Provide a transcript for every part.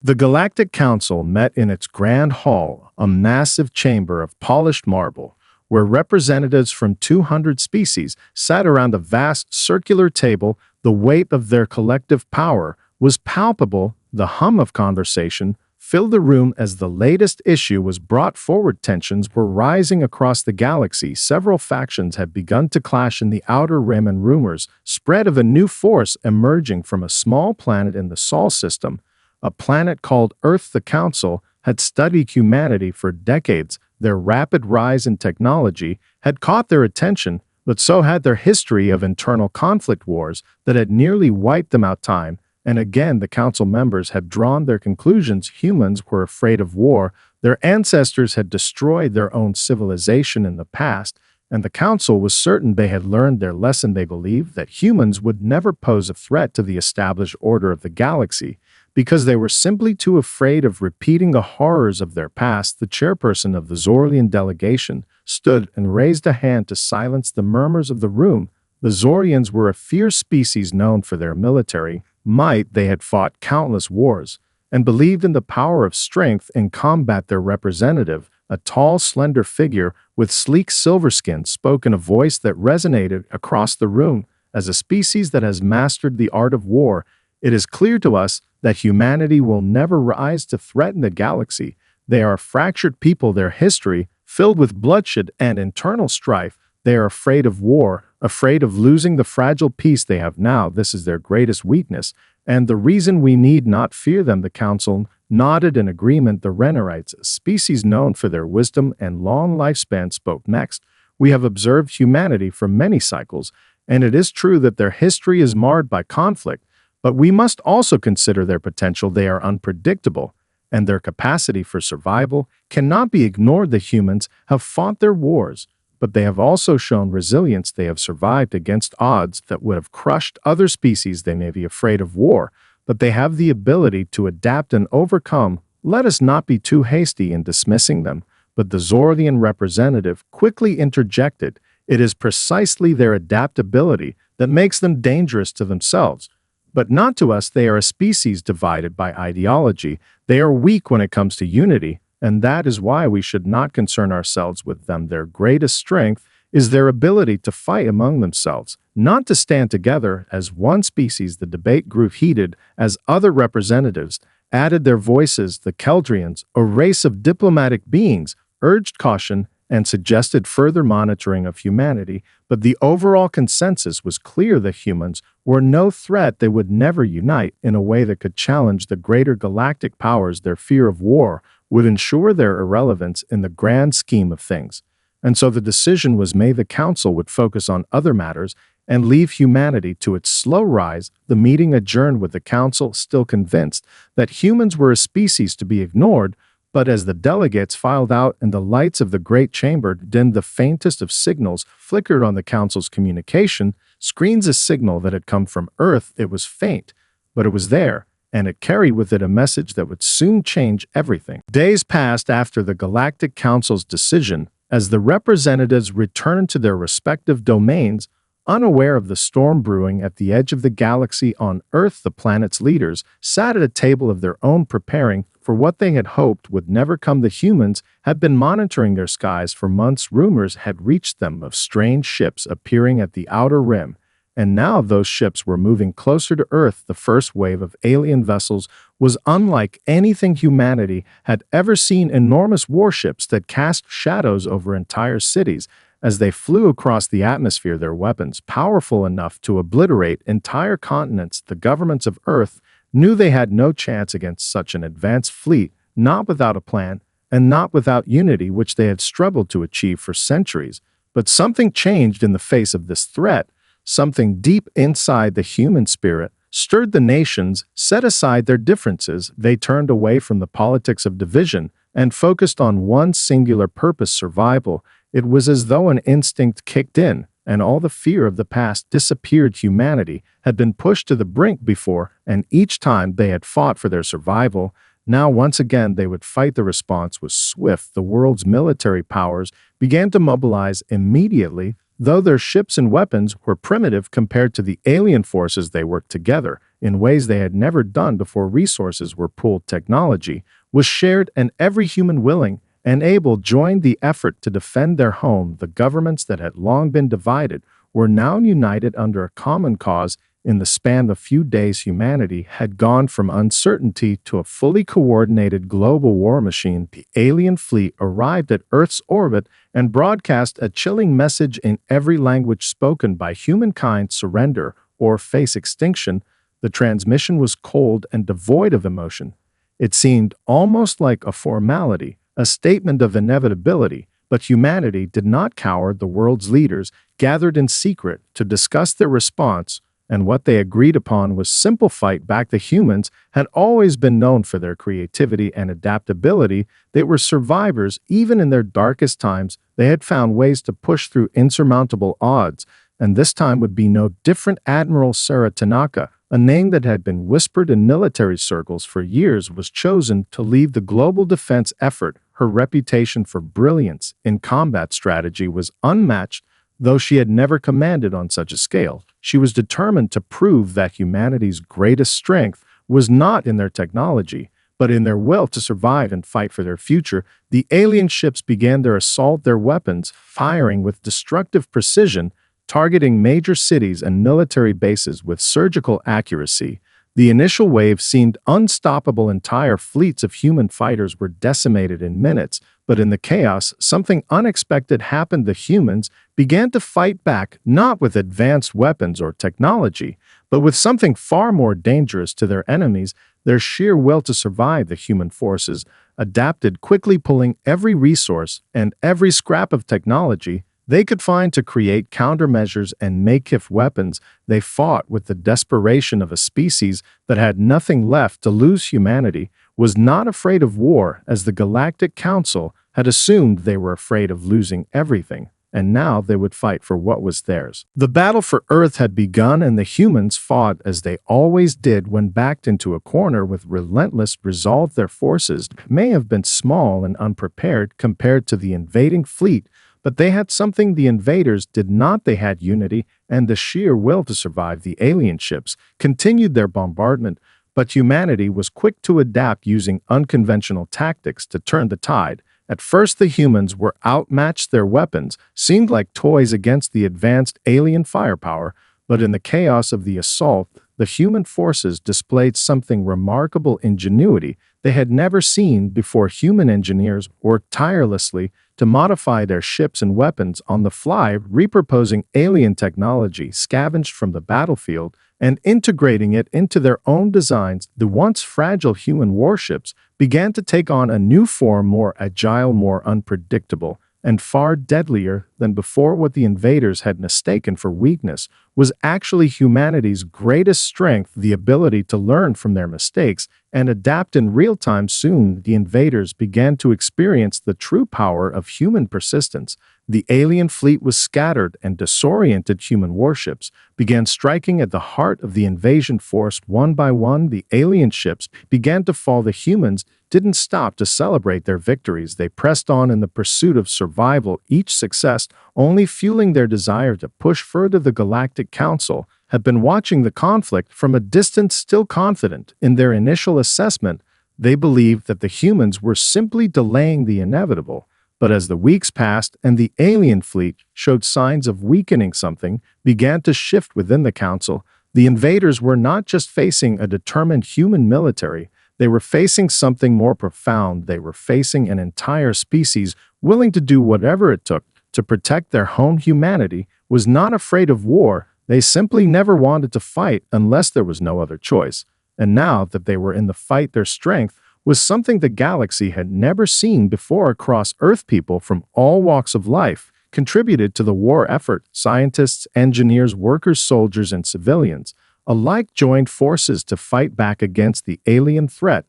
The Galactic Council met in its Grand Hall, a massive chamber of polished marble, where representatives from 200 species sat around a vast circular table. The weight of their collective power was palpable. The hum of conversation filled the room as the latest issue was brought forward. Tensions were rising across the galaxy. Several factions had begun to clash in the Outer Rim, and rumors spread of a new force emerging from a small planet in the Sol system, a planet called Earth. The Council had studied humanity for decades. Their rapid rise in technology had caught their attention, but so had their history of internal conflict wars that had nearly wiped them out time and again. The council members had drawn their conclusions. Humans were afraid of war. Their ancestors had destroyed their own civilization in the past, and the council was certain they had learned their lesson. They believed that humans would never pose a threat to the established order of the galaxy because they were simply too afraid of repeating the horrors of their past. The chairperson of the Zorlian delegation stood and raised a hand to silence the murmurs of the room. The Zorians were a fierce species known for their military might. They had fought countless wars and believed in the power of strength in combat. Their representative, a tall, slender figure with sleek silver skin, spoke in a voice that resonated across the room. As a species that has mastered the art of war, it is clear to us that humanity will never rise to threaten the galaxy. They are a fractured people, their history filled with bloodshed and internal strife. They are afraid of war, afraid of losing the fragile peace they have now. This is their greatest weakness, and the reason we need not fear them. The council nodded in agreement. The Renerites, a species known for their wisdom and long lifespan, spoke next. We have observed humanity for many cycles, and it is true that their history is marred by conflict, but we must also consider their potential. They are unpredictable, and their capacity for survival cannot be ignored. The humans have fought their wars, but they have also shown resilience. They have survived against odds that would have crushed other species. They may be afraid of war, but they have the ability to adapt and overcome. Let us not be too hasty in dismissing them. But the Zorlian representative quickly interjected. It is precisely their adaptability that makes them dangerous to themselves, but not to us. They are a species divided by ideology. They are weak when it comes to unity, and that is why we should not concern ourselves with them. Their greatest strength is their ability to fight among themselves, not to stand together as one species. The debate grew heated as other representatives added their voices. The Keldrians, a race of diplomatic beings, urged caution and suggested further monitoring of humanity, but the overall consensus was clear. The humans were no threat. They would never unite in a way that could challenge the greater galactic powers. Their fear of war would ensure their irrelevance in the grand scheme of things. And so the decision was made. The council would focus on other matters and leave humanity to its slow rise. The meeting adjourned with the council still convinced that humans were a species to be ignored. But as the delegates filed out and the lights of the great chamber dimmed, the faintest of signals flickered on the council's communication screens, a signal that had come from Earth. It was faint, but it was there, and it carried with it a message that would soon change everything. Days passed after the Galactic Council's decision as the representatives returned to their respective domains, unaware of the storm brewing at the edge of the galaxy. On Earth, the planet's leaders sat at a table of their own, preparing for what they had hoped would never come. The humans had been monitoring their skies for months. Rumors had reached them of strange ships appearing at the Outer Rim, and now those ships were moving closer to Earth. The first wave of alien vessels was unlike anything humanity had ever seen. Enormous warships that cast shadows over entire cities as they flew across the atmosphere, their weapons powerful enough to obliterate entire continents. The governments of Earth knew they had no chance against such an advanced fleet, not without a plan and not without unity, which they had struggled to achieve for centuries. But something changed in the face of this threat. Something deep inside the human spirit stirred. The nations set aside their differences. They turned away from the politics of division and focused on one singular purpose: survival. It was as though an instinct kicked in, and all the fear of the past disappeared. Humanity had been pushed to the brink before, and each time they had fought for their survival. Now once again they would fight. The response was swift. The world's military powers began to mobilize immediately. Though their ships and weapons were primitive compared to the alien forces, they worked together in ways they had never done before resources were pooled. Technology was shared, and every human willing and able joined the effort to defend their home. The governments that had long been divided were now united under a common cause. In the span of a few days, humanity had gone from uncertainty to a fully coordinated global war machine. The alien fleet arrived at Earth's orbit and broadcast a chilling message in every language spoken by humankind: surrender or face extinction. The transmission was cold and devoid of emotion. It seemed almost like a formality, a statement of inevitability. But humanity did not cower. The world's leaders gathered in secret to discuss their response, and what they agreed upon was simple: fight back. The humans had always been known for their creativity and adaptability. They were survivors even in their darkest times. They had found ways to push through insurmountable odds, and this time would be no different. Admiral Sarah Tanaka, a name that had been whispered in military circles for years, was chosen to lead the global defense effort. Her reputation for brilliance in combat strategy was unmatched. Though she had never commanded on such a scale, she was determined to prove that humanity's greatest strength was not in their technology, but in their will to survive and fight for their future. The alien ships began their assault, their weapons firing with destructive precision, targeting major cities and military bases with surgical accuracy. The initial wave seemed unstoppable. Entire fleets of human fighters were decimated in minutes, but in the chaos, something unexpected happened. The humans began to fight back, not with advanced weapons or technology, but with something far more dangerous to their enemies: their sheer will to survive. The human forces adapted quickly, pulling every resource and every scrap of technology they could find to create countermeasures and makeshift weapons. They fought with the desperation of a species that had nothing left to lose. Humanity was not afraid of war, as the Galactic Council had assumed. They were afraid of losing everything, and now they would fight for what was theirs. The battle for Earth had begun, and the humans fought as they always did when backed into a corner with relentless resolve. Their forces may have been small and unprepared compared to the invading fleet, but they had something the invaders did not. They had unity and the sheer will to survive. The alien ships continued their bombardment, but humanity was quick to adapt, using unconventional tactics to turn the tide. At first, the humans were outmatched. Their weapons seemed like toys against the advanced alien firepower, but in the chaos of the assault, the human forces displayed something remarkable: ingenuity they had never seen before. Human engineers worked tirelessly to modify their ships and weapons on the fly, repurposing alien technology scavenged from the battlefield and integrating it into their own designs. The once fragile human warships began to take on a new form, more agile, more unpredictable, and far deadlier than before. What the invaders had mistaken for weakness was actually humanity's greatest strength: the ability to learn from their mistakes and adapt in real time. Soon, the invaders began to experience the true power of human persistence. The alien fleet was scattered, and disoriented human warships began striking at the heart of the invasion force. One by one, the alien ships began to fall. The humans didn't stop to celebrate their victories. They pressed on in the pursuit of survival, each success only fueling their desire to push further. The Galactic Council had been watching the conflict from a distance, still confident in their initial assessment. They believed that the humans were simply delaying the inevitable. But as the weeks passed and the alien fleet showed signs of weakening, something began to shift within the council. The invaders were not just facing a determined human military, they were facing something more profound. They were facing an entire species willing to do whatever it took to protect their home. Humanity was not afraid of war. They simply never wanted to fight unless there was no other choice. And now that they were in the fight, their strength was something the galaxy had never seen before. Across Earth, people from all walks of life contributed to the war effort. Scientists, engineers, workers, soldiers, and civilians alike joined forces to fight back against the alien threat.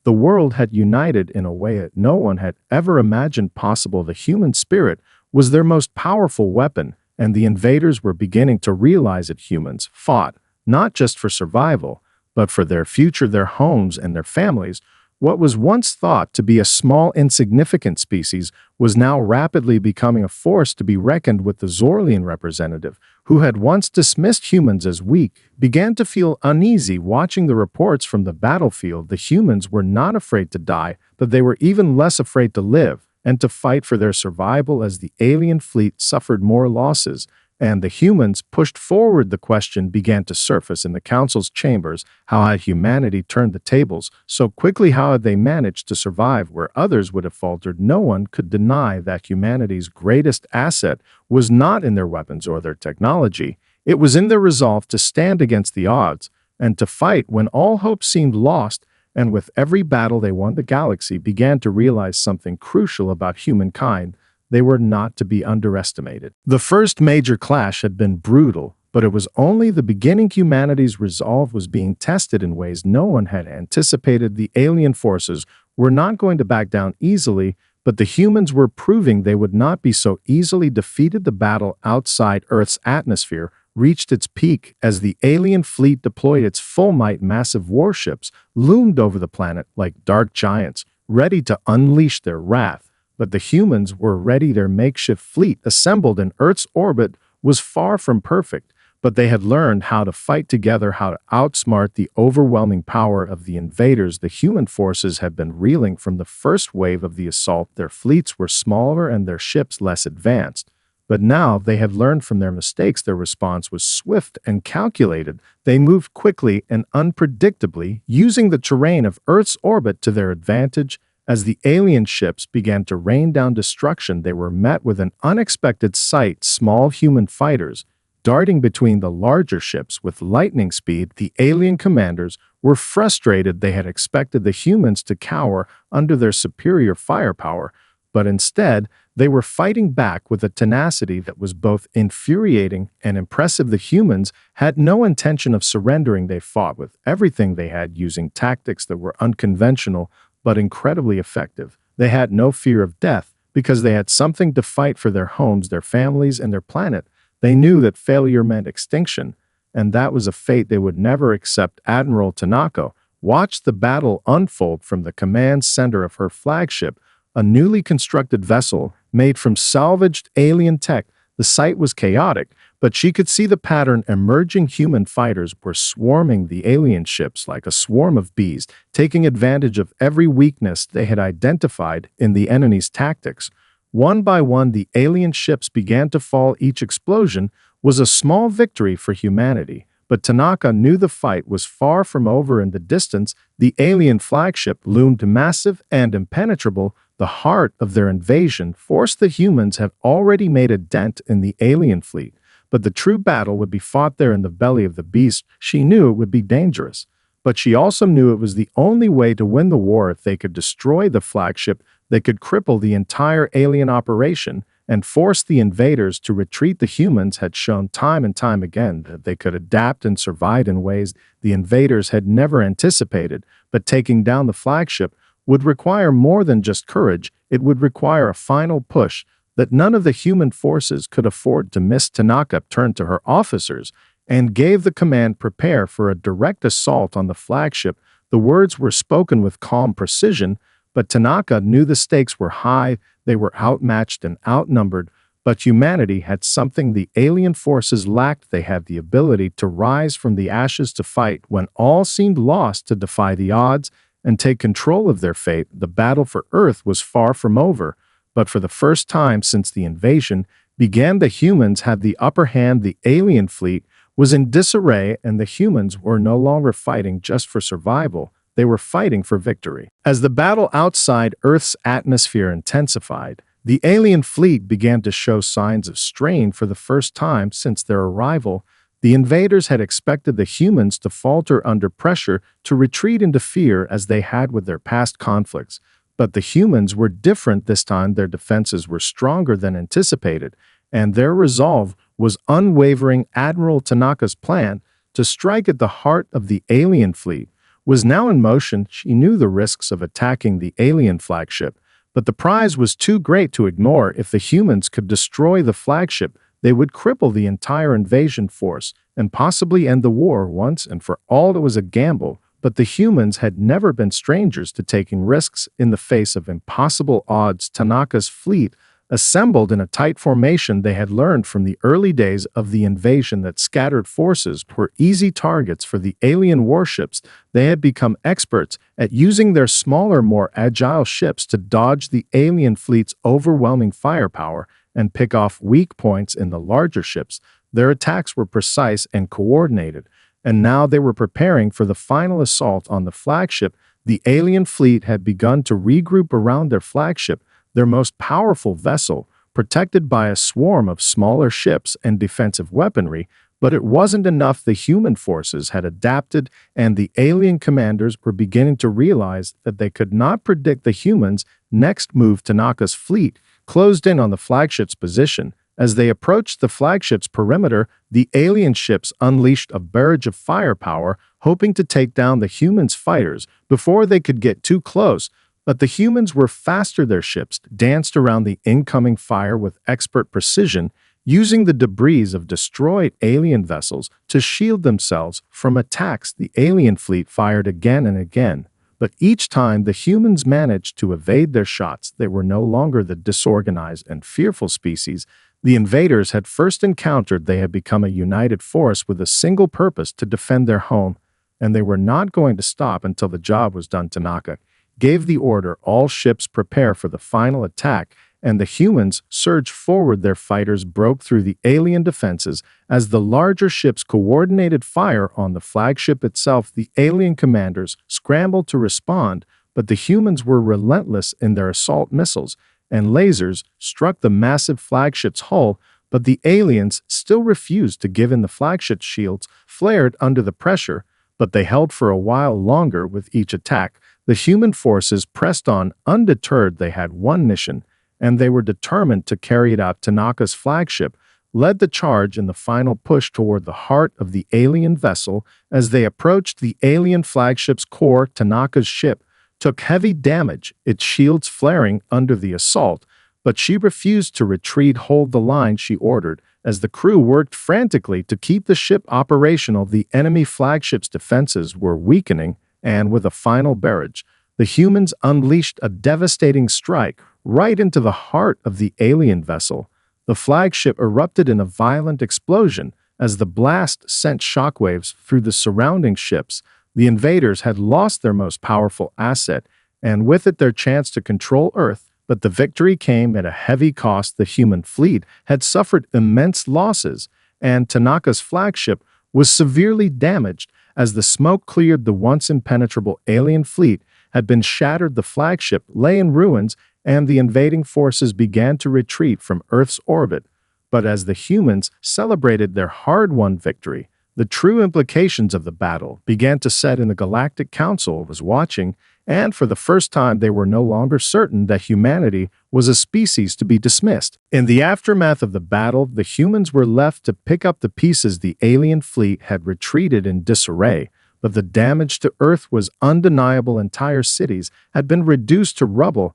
The world had united in a way that no one had ever imagined possible. The human spirit was their most powerful weapon, and the invaders were beginning to realize that humans fought not just for survival, but for their future, their homes, and their families. What was once thought to be a small, insignificant species was now rapidly becoming a force to be reckoned with. The Zorlian representative who had once dismissed humans as weak, began to feel uneasy watching the reports from the battlefield. The humans were not afraid to die, but they were even less afraid to live and to fight for their survival as the alien fleet suffered more losses, and the humans pushed forward. The question began to surface in the council's chambers: how had humanity turned the tables so quickly? How had they managed to survive where others would have faltered? No one could deny that humanity's greatest asset was not in their weapons or their technology. It was in their resolve to stand against the odds and to fight when all hope seemed lost. And with every battle they won, the galaxy began to realize something crucial about humankind: they were not to be underestimated. The first major clash had been brutal, but it was only the beginning. Humanity's resolve was being tested in ways no one had anticipated. The alien forces were not going to back down easily, but the humans were proving they would not be so easily defeated. The battle outside Earth's atmosphere reached its peak as the alien fleet deployed its full might. Massive warships loomed over the planet like dark giants, ready to unleash their wrath. But the humans were ready. Their makeshift fleet, assembled in Earth's orbit, was far from perfect, but they had learned how to fight together, how to outsmart the overwhelming power of the invaders. The human forces had been reeling from the first wave of the assault. Their fleets were smaller and their ships less advanced. But now they had learned from their mistakes. Their response was swift and calculated. They moved quickly and unpredictably, using the terrain of Earth's orbit to their advantage. As the alien ships began to rain down destruction, they were met with an unexpected sight: small human fighters darting between the larger ships with lightning speed. The alien commanders were frustrated. They had expected the humans to cower under their superior firepower, but instead, they were fighting back with a tenacity that was both infuriating and impressive. The humans had no intention of surrendering. They fought with everything they had, using tactics that were unconventional but incredibly effective. They had no fear of death because they had something to fight for: their homes, their families, and their planet. They knew that failure meant extinction, and that was a fate they would never accept. Admiral Tanaka watched the battle unfold from the command center of her flagship, a newly constructed vessel made from salvaged alien tech. The sight was chaotic, but she could see the pattern emerging. Human fighters were swarming the alien ships like a swarm of bees, taking advantage of every weakness they had identified in the enemy's tactics. One by one, the alien ships began to fall. Each explosion was a small victory for humanity. But Tanaka knew the fight was far from over. In the distance, the alien flagship loomed massive and impenetrable. The heart of their invasion forced. The humans had already made a dent in the alien fleet, but the true battle would be fought there in the belly of the beast. She knew it would be dangerous, but she also knew it was the only way to win the war. If they could destroy the flagship, they could cripple the entire alien operation and force the invaders to retreat. The humans had shown time and time again that they could adapt and survive in ways the invaders had never anticipated, but taking down the flagship would require more than just courage. It would require a final push that none of the human forces could afford to miss. Tanaka turned to her officers and gave the command: prepare for a direct assault on the flagship. The words were spoken with calm precision, but Tanaka knew the stakes were high. They were outmatched and outnumbered, but humanity had something the alien forces lacked. They had the ability to rise from the ashes, to fight when all seemed lost, to defy the odds and take control of their fate. The battle for Earth was far from over, but for the first time since the invasion began, the humans had the upper hand. The alien fleet was in disarray, and the humans were no longer fighting just for survival. They were fighting for victory. As the battle outside Earth's atmosphere intensified, the alien fleet began to show signs of strain. For the first time since their arrival, the invaders had expected the humans to falter under pressure, to retreat into fear as they had with their past conflicts. But the humans were different this time. Their defenses were stronger than anticipated, and their resolve was unwavering. Admiral Tanaka's plan to strike at the heart of the alien fleet was now in motion. She knew the risks of attacking the alien flagship, but the prize was too great to ignore. If the humans could destroy the flagship, they would cripple the entire invasion force and possibly end the war once and for all. It was a gamble, but the humans had never been strangers to taking risks in the face of impossible odds. Tanaka's fleet Assembled in a tight formation, they had learned from the early days of the invasion that scattered forces were easy targets for the alien warships. They had become experts at using their smaller, more agile ships to dodge the alien fleet's overwhelming firepower and pick off weak points in the larger ships. Their attacks were precise and coordinated, and now they were preparing for the final assault on the flagship. The alien fleet had begun to regroup around their flagship, their most powerful vessel, protected by a swarm of smaller ships and defensive weaponry. But it wasn't enough. The human forces had adapted, and the alien commanders were beginning to realize that they could not predict the humans' next move. Tanaka's fleet closed in on the flagship's position. As they approached the flagship's perimeter, the alien ships unleashed a barrage of firepower, hoping to take down the humans' fighters before they could get too close. But the humans were faster. Their ships danced around the incoming fire with expert precision, using the debris of destroyed alien vessels to shield themselves from attacks. The alien fleet fired again and again, but each time the humans managed to evade their shots. They were no longer the disorganized and fearful species the invaders had first encountered. They had become a united force with a single purpose: to defend their home, and they were not going to stop until the job was done. Tanaka gave the order, all ships prepare for the final attack, and the humans surged forward. Their fighters broke through the alien defenses as the larger ships coordinated fire on the flagship itself. The alien commanders scrambled to respond, but the humans were relentless in their assault. Missiles and lasers struck the massive flagship's hull, but the aliens still refused to give in. The flagship's shields flared under the pressure, but they held for a while longer. With each attack, the human forces pressed on undeterred. They had one mission, and they were determined to carry it out. Tanaka's flagship led the charge in the final push toward the heart of the alien vessel. As they approached the alien flagship's core, Tanaka's ship took heavy damage, its shields flaring under the assault, but she refused to retreat. Hold the line, she ordered, as the crew worked frantically to keep the ship operational. The enemy flagship's defenses were weakening, and with a final barrage, the humans unleashed a devastating strike right into the heart of the alien vessel. The flagship erupted in a violent explosion as the blast sent shockwaves through the surrounding ships. The invaders had lost their most powerful asset, and with it their chance to control Earth. But the victory came at a heavy cost. The human fleet had suffered immense losses, and Tanaka's flagship was severely damaged. As the smoke cleared, the once impenetrable alien fleet had been shattered. The flagship lay in ruins, and the invading forces began to retreat from Earth's orbit. But as the humans celebrated their hard-won victory, the true implications of the battle began to set in. The Galactic Council was watching, and for the first time they were no longer certain that humanity was a species to be dismissed. In the aftermath of the battle, the humans were left to pick up the pieces. The alien fleet had retreated in disarray, but the damage to Earth was undeniable. Entire cities had been reduced to rubble,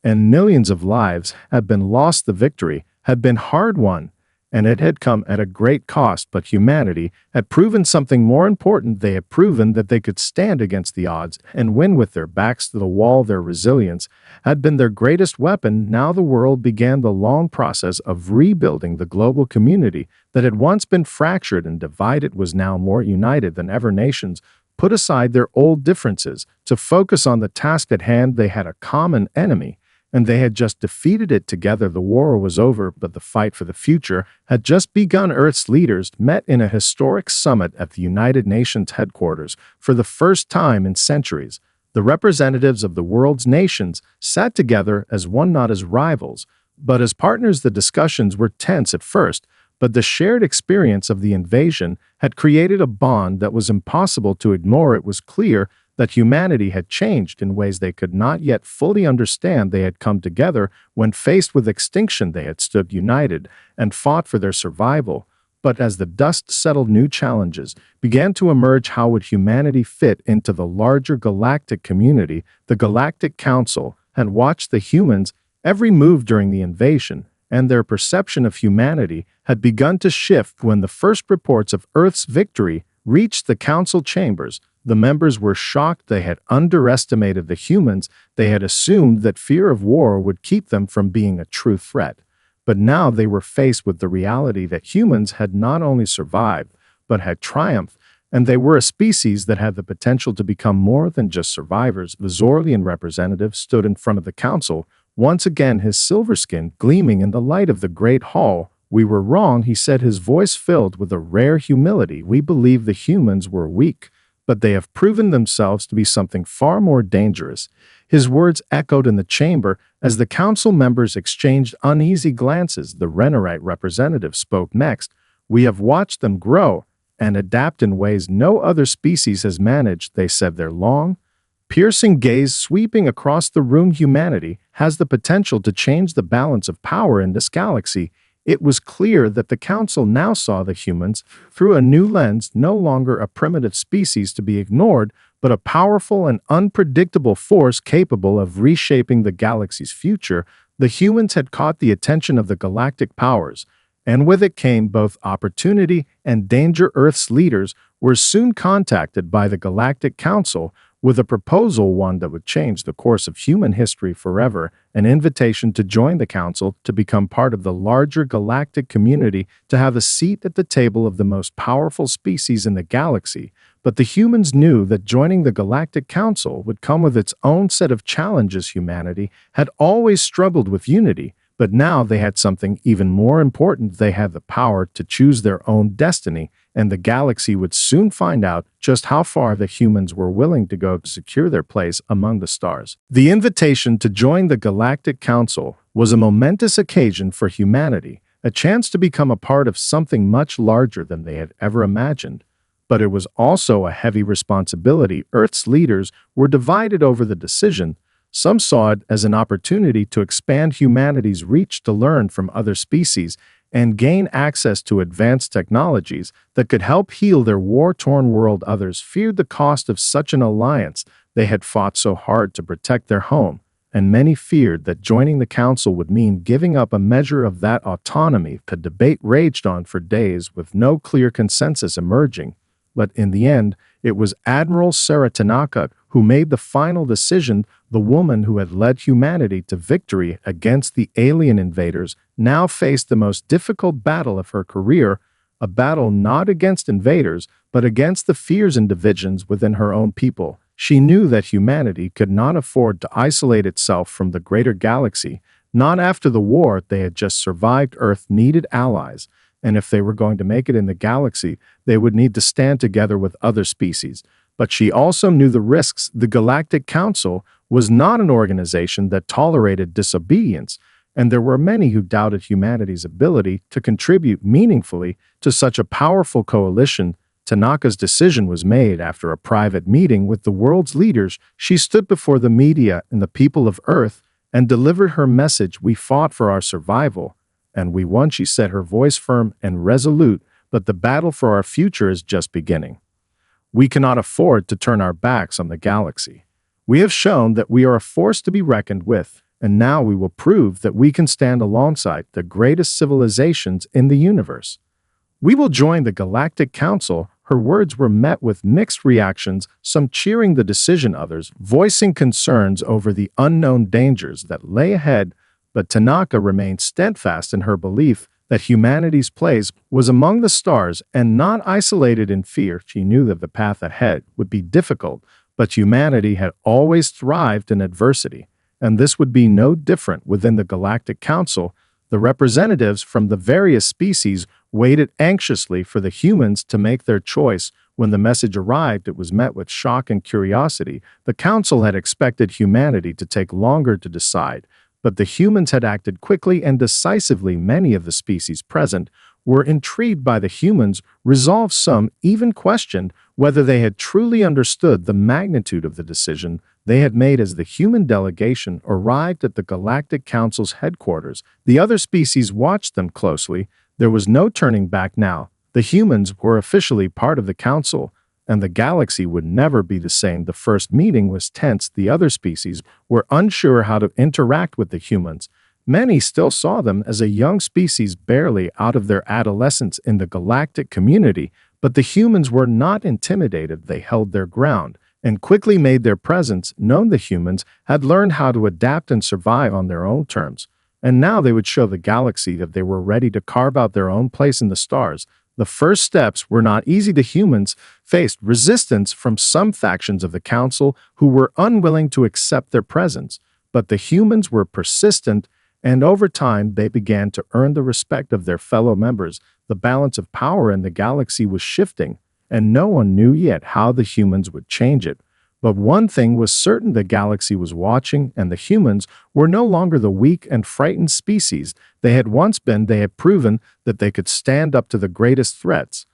and millions of lives had been lost. The victory had been hard-won, and it had come at a great cost, but humanity had proven something more important. They had proven that they could stand against the odds and win with their backs to the wall. Their resilience had been their greatest weapon. Now the world began the long process of rebuilding. The global community that had once been fractured and divided was now more united than ever. Nations put aside their old differences to focus on the task at hand. They had a common enemy, and they had just defeated it together. The war was over, but the fight for the future had just begun. Earth's leaders met in a historic summit at the United Nations headquarters. For the first time in centuries, the representatives of the world's nations sat together as one, not as rivals, but as partners. The discussions were tense at first, but the shared experience of the invasion had created a bond that was impossible to ignore. It was clear that humanity had changed in ways they could not yet fully understand. They had come together when faced with extinction. They had stood united and fought for their survival. But as the dust settled, new challenges began to emerge. How would humanity fit into the larger galactic community? The Galactic Council had watched the humans' every move during the invasion, and their perception of humanity had begun to shift. When the first reports of Earth's victory reached the council chambers, The members were shocked. They had underestimated the humans. They had assumed that fear of war would keep them from being a true threat. But now they were faced with the reality that humans had not only survived, but had triumphed, and they were a species that had the potential to become more than just survivors. The Zorlian representative stood in front of the council, once again his silver skin gleaming in the light of the great hall. "We were wrong," he said, his voice filled with a rare humility. "We believe the humans were weak, but they have proven themselves to be something far more dangerous." His words echoed in the chamber as the council members exchanged uneasy glances. The Renorite representative spoke next. "We have watched them grow and adapt in ways no other species has managed," they said, their long, piercing gaze sweeping across the room. "Humanity has the potential to change the balance of power in this galaxy." It was clear that the council now saw the humans through a new lens, no longer a primitive species to be ignored, but a powerful and unpredictable force capable of reshaping the galaxy's future. The humans had caught the attention of the galactic powers, and with it came both opportunity and danger. Earth's leaders were soon contacted by the Galactic Council with a proposal, one that would change the course of human history forever, an invitation to join the Council, to become part of the larger galactic community, to have a seat at the table of the most powerful species in the galaxy. But the humans knew that joining the Galactic Council would come with its own set of challenges. Humanity had always struggled with unity, but now they had something even more important. They had the power to choose their own destiny, and the galaxy would soon find out just how far the humans were willing to go to secure their place among the stars. The invitation to join the Galactic Council was a momentous occasion for humanity, a chance to become a part of something much larger than they had ever imagined. But it was also a heavy responsibility. Earth's leaders were divided over the decision. Some saw it as an opportunity to expand humanity's reach, to learn from other species, and gain access to advanced technologies that could help heal their war-torn world. Others feared the cost of such an alliance. They had fought so hard to protect their home, and many feared that joining the council would mean giving up a measure of that autonomy. The debate raged on for days with no clear consensus emerging. But in the end, it was Admiral Sarah Tanaka who made the final decision. The woman who had led humanity to victory against the alien invaders now faced the most difficult battle of her career, a battle not against invaders, but against the fears and divisions within her own people. She knew that humanity could not afford to isolate itself from the greater galaxy. Not after the war they had just survived. Earth needed allies, and if they were going to make it in the galaxy, they would need to stand together with other species. But she also knew the risks. The Galactic Council was not an organization that tolerated disobedience, and there were many who doubted humanity's ability to contribute meaningfully to such a powerful coalition. Tanaka's decision was made after a private meeting with the world's leaders. She stood before the media and the people of Earth and delivered her message. "We fought for our survival, and we won," she said, her voice firm and resolute, "but the battle for our future is just beginning. We cannot afford to turn our backs on the galaxy. We have shown that we are a force to be reckoned with, and now we will prove that we can stand alongside the greatest civilizations in the universe. We will join the Galactic Council." Her words were met with mixed reactions, some cheering the decision, others voicing concerns over the unknown dangers that lay ahead. But Tanaka remained steadfast in her belief that humanity's place was among the stars and not isolated in fear. She knew that the path ahead would be difficult, but humanity had always thrived in adversity, and this would be no different. Within the Galactic Council, the representatives from the various species waited anxiously for the humans to make their choice. When the message arrived, it was met with shock and curiosity. The Council had expected humanity to take longer to decide, but the humans had acted quickly and decisively. Many of the species present were intrigued by the humans' resolve. Some even questioned whether they had truly understood the magnitude of the decision they had made. As the human delegation arrived at the Galactic Council's headquarters, the other species watched them closely. There was no turning back now. The humans were officially part of the Council, and the galaxy would never be the same. The first meeting was tense. The other species were unsure how to interact with the humans. Many still saw them as a young species barely out of their adolescence in the galactic community, But the humans were not intimidated. They held their ground and quickly made their presence known. The humans had learned how to adapt and survive on their own terms, and now they would show the galaxy that they were ready to carve out their own place in the stars. The first steps were not easy. The humans faced resistance from some factions of the council who were unwilling to accept their presence, but the humans were persistent, and over time they began to earn the respect of their fellow members. The balance of power in the galaxy was shifting, and no one knew yet how the humans would change it. But one thing was certain: the galaxy was watching, and the humans were no longer the weak and frightened species they had once been. They had proven that they could stand up to the greatest threats,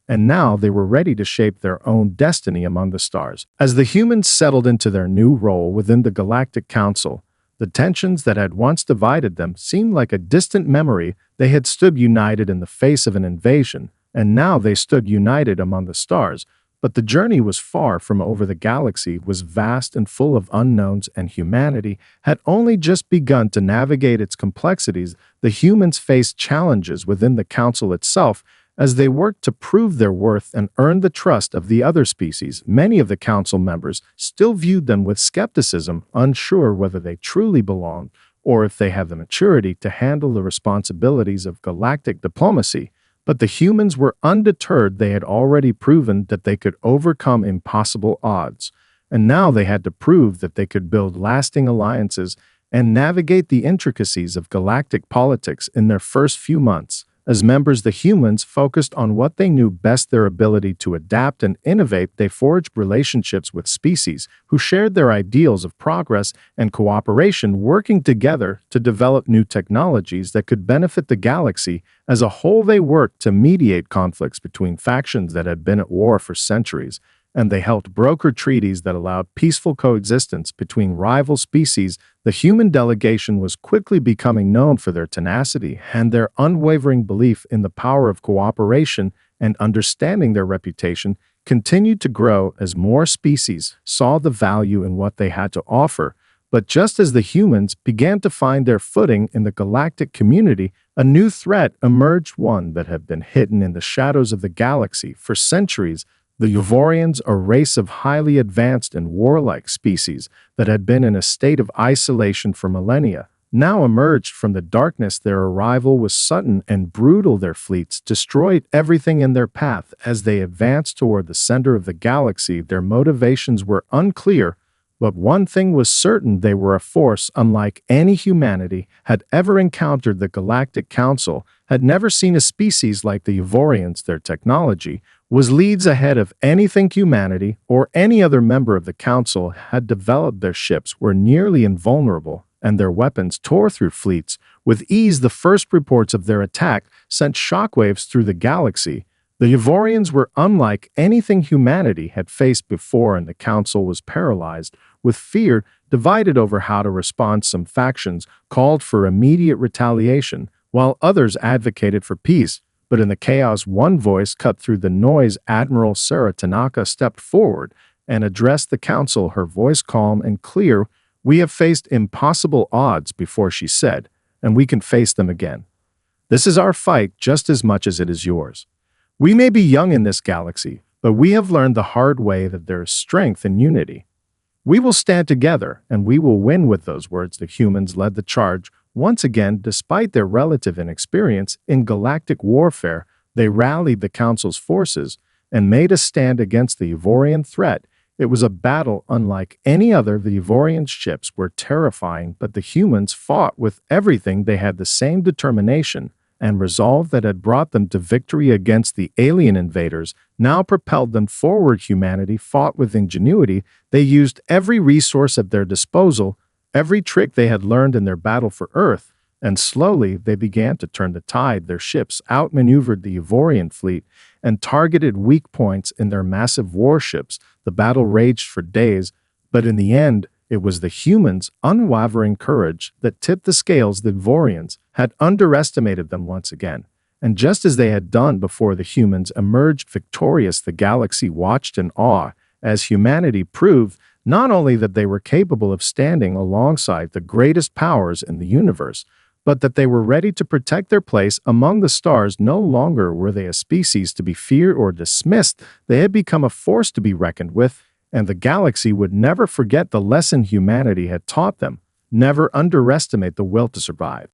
and now they were ready to shape their own destiny among the stars. As the humans settled into their new role within the Galactic Council, the tensions that had once divided them seemed like a distant memory. They had stood united in the face of an invasion, and now they stood united among the stars. But the journey was far from over. The galaxy was vast and full of unknowns, and humanity had only just begun to navigate its complexities. The humans faced challenges within the council itself as they worked to prove their worth and earn the trust of the other species. Many of the council members still viewed them with skepticism, unsure whether they truly belonged or if they had the maturity to handle the responsibilities of galactic diplomacy. But the humans were undeterred. They had already proven that they could overcome impossible odds, and now they had to prove that they could build lasting alliances and navigate the intricacies of galactic politics. In their first few months as members, the humans focused on what they knew best: their ability to adapt and innovate. They forged relationships with species who shared their ideals of progress and cooperation, working together to develop new technologies that could benefit the galaxy as a whole. They worked to mediate conflicts between factions that had been at war for centuries, and they helped broker treaties that allowed peaceful coexistence between rival species. The human delegation was quickly becoming known for their tenacity and their unwavering belief in the power of cooperation and understanding. Their reputation continued to grow as more species saw the value in what they had to offer. But just as the humans began to find their footing in the galactic community, a new threat emerged, one that had been hidden in the shadows of the galaxy for centuries. The Yuvorians, a race of highly advanced and warlike species that had been in a state of isolation for millennia, now emerged from the darkness. Their arrival was sudden and brutal. Their fleets destroyed everything in their path as they advanced toward the center of the galaxy. Their motivations were unclear, but one thing was certain: they were a force unlike any humanity had ever encountered. The Galactic Council had never seen a species like the Yuvorians. Their technology was leagues ahead of anything humanity or any other member of the council had developed. Their ships were nearly invulnerable, and their weapons tore through fleets with ease. The first reports of their attack sent shockwaves through the galaxy. The Yuvorians were unlike anything humanity had faced before, and the council was paralyzed with fear, divided over how to respond. Some factions called for immediate retaliation, while others advocated for peace. But in the chaos, one voice cut through the noise. Admiral Sarah Tanaka stepped forward and addressed the council, her voice calm and clear. "We have faced impossible odds before," she said, "and we can face them again. This is our fight just as much as it is yours. We may be young in this galaxy, but we have learned the hard way that there is strength in unity. We will stand together, and we will win." With those words, the humans led the charge. Once again, despite their relative inexperience in galactic warfare, they rallied the Council's forces and made a stand against the Yuvorian threat. It was a battle unlike any other. The Yuvorian ships were terrifying, but the humans fought with everything. They had the same determination and resolve that had brought them to victory against the alien invaders now propelled them forward. Humanity fought with ingenuity. They used every resource at their disposal, every trick they had learned in their battle for Earth, and slowly they began to turn the tide. Their ships outmaneuvered the Yuvorian fleet and targeted weak points in their massive warships. The battle raged for days, but in the end, it was the humans' unwavering courage that tipped the scales. The Yuvorians had underestimated them once again, and just as they had done before, the humans emerged victorious. The galaxy watched in awe as humanity proved not only that they were capable of standing alongside the greatest powers in the universe, but that they were ready to protect their place among the stars. No longer were they a species to be feared or dismissed, they had become a force to be reckoned with, and the galaxy would never forget the lesson humanity had taught them. Never underestimate the will to survive.